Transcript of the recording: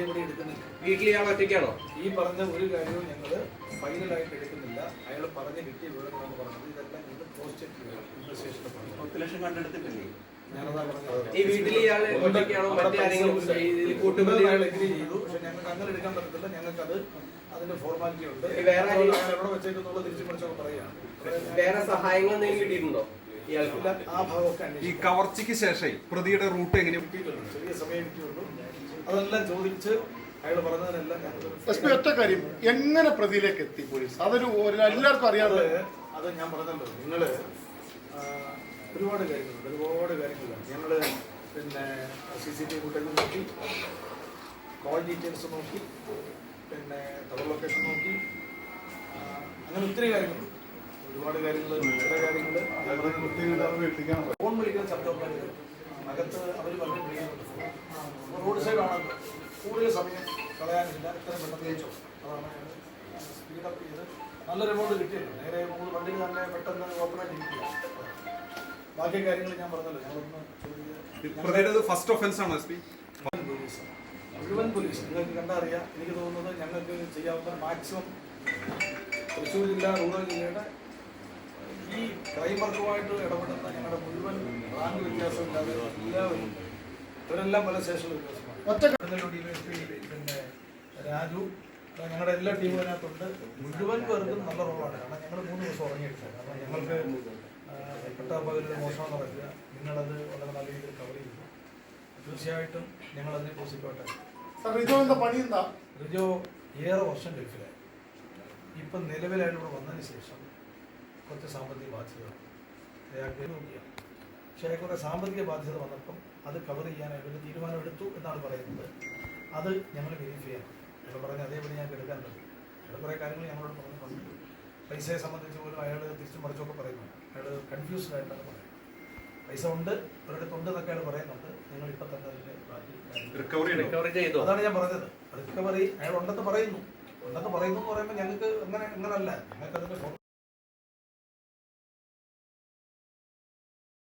അതേപടി എടുക്കുന്നില്ല. വീട്ടിൽ ഇയാൾ ഒറ്റയ്ക്കാണോ? ഈ പറഞ്ഞ ഒരു കാര്യവും ഞങ്ങൾ ഫൈനലായിട്ട് എടുക്കുന്നില്ല. അയാൾ പറഞ്ഞ് കിട്ടിയ വിവരങ്ങളാണ് പറഞ്ഞത്. ഇതെല്ലാം ഞങ്ങൾ പോസ്റ്റ് ഇൻവെസ്റ്റിഗേഷനിൽ പറഞ്ഞു. 10 ലക്ഷം കണ്ടെടുത്തിട്ടില്ലേ? ഞാനതാ പറഞ്ഞത്. ഈ വീട്ടിൽ ഇയാൾ ഒറ്റയ്ക്കാണോ? മറ്റാരെങ്കിലും കൂട്ടുപ്രതി അയാൾ എഗ്രി ചെയ്തു. പക്ഷെ ഞങ്ങൾക്ക് അങ്ങനെ എടുക്കാൻ പറ്റത്തില്ല. ഞങ്ങൾക്കത് അതിന്റെ ഫോർമാലിറ്റി ഉണ്ട്. വേറെ എവിടെ വെച്ചേക്കുന്നുള്ള തിരിച്ചു പഠിച്ചൊക്കെ പറയുകയാണ്. വേറെ സഹായങ്ങൾ എന്തെങ്കിലും കിട്ടിയിട്ടുണ്ടോ? ആ ഭാഗമൊക്കെ ഈ കവർച്ചയ്ക്ക് ശേഷം പ്രതിയുടെ റൂട്ട് എങ്ങനെയും ചെറിയ സമയം കിട്ടിയുള്ളൂ. അതെല്ലാം ചോദിച്ച് അയാൾ പറഞ്ഞതിനെല്ലാം ഒറ്റ കാര്യം, എങ്ങനെ പ്രതിയിലേക്ക് എത്തി പോലീസ്? അതൊരു എല്ലാവർക്കും അറിയാതെ. അത് ഞാൻ പറഞ്ഞല്ലോ, നിങ്ങൾ ഒരുപാട് കാര്യങ്ങളുണ്ട്. ഞങ്ങൾ പിന്നെ CCTV ഫുട്ടേജ് നോക്കി, കോൾ ഡീറ്റെയിൽസ് നോക്കി, പിന്നെ ടവർ ലൊക്കേഷൻ നോക്കി, അങ്ങനെ ഒത്തിരി കാര്യങ്ങളുണ്ട്. ഒരുപാട് കാര്യങ്ങൾ, ചില കാര്യങ്ങൾ ഫോൺ വിളിക്കുന്ന ശബ്ദമൊക്കെ അകത്ത് അവർ പറഞ്ഞു ചെയ്യുന്നുണ്ട്. റോഡ് സൈഡാണല്ലോ, കൂടുതൽ സമയം കളയാനില്ല, ഇത്ര പെട്ടെന്ന് ജയിച്ചോ. അതാണ് സ്പീഡപ്പ് ചെയ്ത് നല്ലൊരു എമൗണ്ട് കിട്ടിയല്ലോ. നേരെ വണ്ടിയിൽ തന്നെ പെട്ടെന്ന് ഓപ്പണായിട്ട് ഇരിക്കുക. ബാക്കി കാര്യങ്ങൾ ഞാൻ പറഞ്ഞല്ലോ. ഞങ്ങളൊന്ന് ഫസ്റ്റ് ഒഫൻസ് ആണോ SP? മുഴുവൻ പോലീസ് നിങ്ങൾക്ക് കണ്ടറിയാം. എനിക്ക് തോന്നുന്നത് ഞങ്ങൾക്ക് ചെയ്യാവുന്ന മാക്സിമം തൃശ്ശൂർ ജില്ല, റൂറൽ ജില്ലയുടെ ഈ ക്രൈം വർക്കുമായിട്ട് ഇടപെടുന്ന ഞങ്ങളുടെ മുഴുവൻ റാങ്ക് വ്യത്യാസമില്ലാതെ എല്ലാവരും ഇവരെല്ലാം പല സ്റ്റേഷനിൽ വ്യത്യാസമാണ്. പിന്നെ രാജു, ഞങ്ങളുടെ എല്ലാ ടീമും അതിനകത്തുണ്ട്. മുഴുവൻ പേർക്കും നല്ല റോളാണ്. കാരണം ഞങ്ങൾ 3 ദിവസം ഉറങ്ങിയിട്ടില്ല. കാരണം ഞങ്ങൾക്ക് പട്ടാപ്പകലിൽ മോഷണം നടക്കുക, നിങ്ങളത് വളരെ നല്ല രീതിയിൽ കവർ ചെയ്യുന്നു. തീർച്ചയായിട്ടും ഞങ്ങളതിനെ പോസിറ്റീവായിട്ട്. റിജോ 7 വർഷം ഗൾഫിലായി. ഇപ്പം നിലവിലായിട്ട് ഇവിടെ വന്നതിന് ശേഷം കുറച്ച് സാമ്പത്തിക ബാധ്യത അയാൾക്ക് നോക്കിയാണ്. പക്ഷേ അയാൾക്ക് കുറേ സാമ്പത്തിക ബാധ്യത വന്നപ്പം അത് കവർ ചെയ്യാനായിട്ട് തീരുമാനമെടുത്തു എന്നാണ് പറയുന്നത്. അത് ഞങ്ങൾ വെരിഫൈ ചെയ്യണം. അയാൾ പറഞ്ഞ് അതേപടി ഞങ്ങൾക്ക് എടുക്കാൻ പറ്റും. അയാൾ കുറേ കാര്യങ്ങൾ ഞങ്ങളോട് പറഞ്ഞിട്ടുണ്ട്. പൈസയെ സംബന്ധിച്ച് പോലും അയാൾ തിരിച്ചും മറിച്ചൊക്കെ പറയുന്നു. അയാൾ കൺഫ്യൂസ്ഡ് ആയിട്ടാണ് പറയുന്നത്. പൈസ ഉണ്ട്, ഒരിടത്തുണ്ട് എന്നൊക്കെ അയാൾ പറയുന്നുണ്ട്. ഞങ്ങൾ ഇപ്പം തന്നെ അതിൻ്റെ റിക്കവറി ചെയ്തു. അതാണ് ഞാൻ പറഞ്ഞത്. റിക്കവറി അയാൾ ഉണ്ടെന്ന് പറയുന്നു എന്ന് പറയുമ്പോൾ ഞങ്ങൾക്ക് അങ്ങനല്ല. ഞങ്ങൾക്ക് അതിൻ്റെ